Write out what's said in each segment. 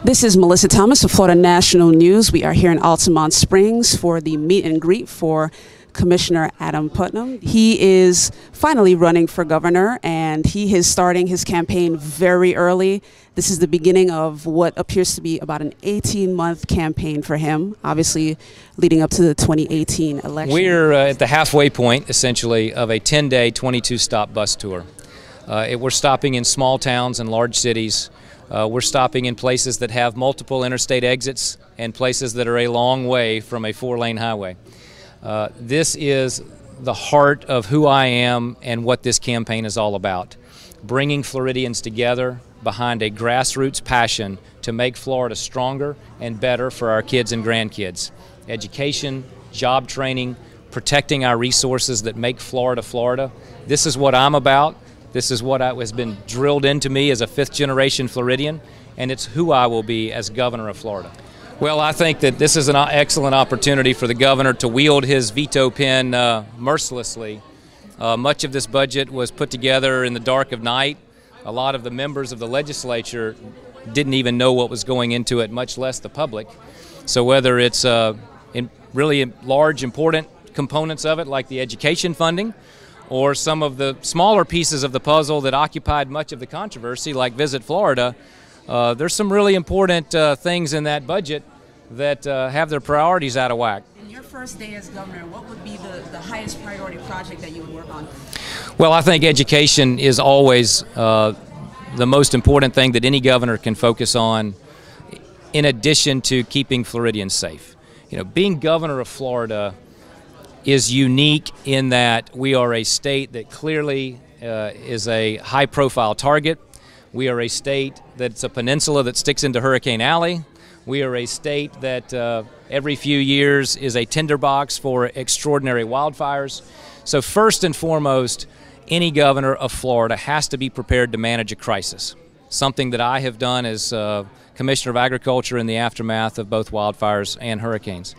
This is Melissa Thomas of Florida National News. We are here in Altamont Springs for the meet and greet for Commissioner Adam Putnam. He is finally running for governor, and he is starting his campaign very early. This is the beginning of what appears to be about an 18-month campaign for him, obviously leading up to the 2018 election. We're at the halfway point, essentially, of a 10-day, 22-stop bus tour. We're stopping in small towns and large cities. We're stopping in places that have multiple interstate exits and places that are a long way from a 4-lane highway. This is the heart of who I am and what this campaign is all about. Bringing Floridians together behind a grassroots passion to make Florida stronger and better for our kids and grandkids. Education, job training, protecting our resources that make Florida Florida. This is what I'm about. This is what has been drilled into me as a fifth-generation Floridian, and it's who I will be as governor of Florida. Well, I think that this is an excellent opportunity for the governor to wield his veto pen mercilessly. Much of this budget was put together in the dark of night. A lot of the members of the legislature didn't even know what was going into it, much less the public. So whether it's in really large, important components of it, like the education funding, or some of the smaller pieces of the puzzle that occupied much of the controversy, like Visit Florida, there's some really important things in that budget that have their priorities out of whack. In your first day as governor, what would be the highest priority project that you would work on? Well, I think education is always the most important thing that any governor can focus on, in addition to keeping Floridians safe. You know, being governor of Florida is unique in that we are a state that clearly is a high-profile target. We are a state that's a peninsula that sticks into Hurricane Alley. We are a state that every few years is a tinderbox for extraordinary wildfires. So first and foremost, any governor of Florida has to be prepared to manage a crisis, something that I have done as Commissioner of Agriculture in the aftermath of both wildfires and hurricanes.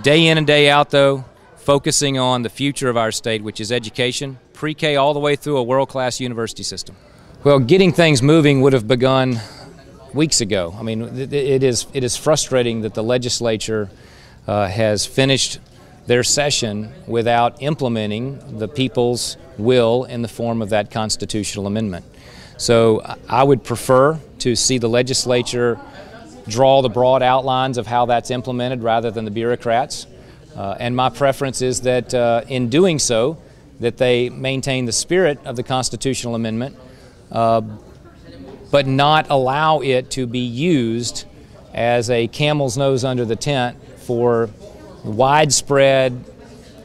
Day in and day out, though, focusing on the future of our state, which is education, pre-K all the way through a world-class university system. Well, getting things moving would have begun weeks ago. I mean, it is frustrating that the legislature has finished their session without implementing the people's will in the form of that constitutional amendment. So I would prefer to see the legislature draw the broad outlines of how that's implemented rather than the bureaucrats. And my preference is that in doing so, that they maintain the spirit of the constitutional amendment, but not allow it to be used as a camel's nose under the tent for widespread,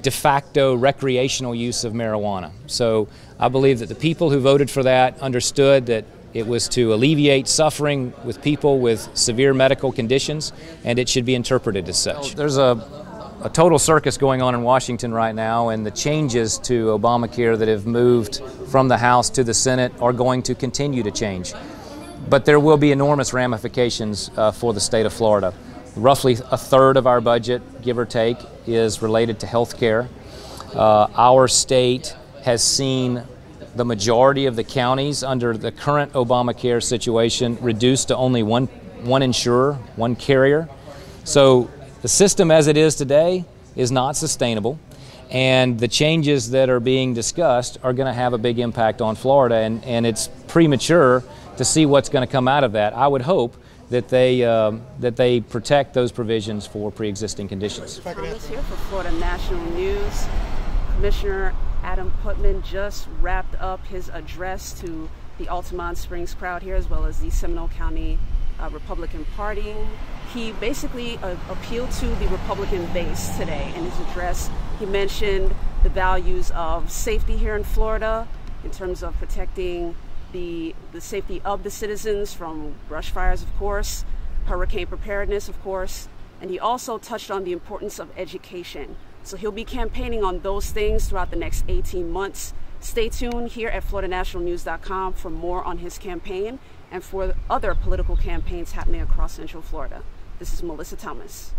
de facto recreational use of marijuana. So I believe that the people who voted for that understood that it was to alleviate suffering with people with severe medical conditions, and it should be interpreted as such. There's a total circus going on in Washington right now, and the changes to Obamacare that have moved from the House to the Senate are going to continue to change. But there will be enormous ramifications for the state of Florida. Roughly a third of our budget, give or take, is related to health care. Our state has seen the majority of the counties under the current Obamacare situation reduced to only one insurer, one carrier. So the system as it is today is not sustainable, and the changes that are being discussed are going to have a big impact on Florida, and it's premature to see what's going to come out of that. I would hope that they protect those provisions for pre-existing conditions. Thomas here for Florida National News. Commissioner Adam Putnam just wrapped up his address to the Altamont Springs crowd here, as well as the Seminole County Republican Party. He basically appealed to the Republican base today in his address. He mentioned the values of safety here in Florida in terms of protecting the safety of the citizens from brush fires, of course, hurricane preparedness, of course, and he also touched on the importance of education. So he'll be campaigning on those things throughout the next 18 months. Stay tuned here at FloridaNationalNews.com for more on his campaign and for other political campaigns happening across Central Florida. This is Melissa Thomas.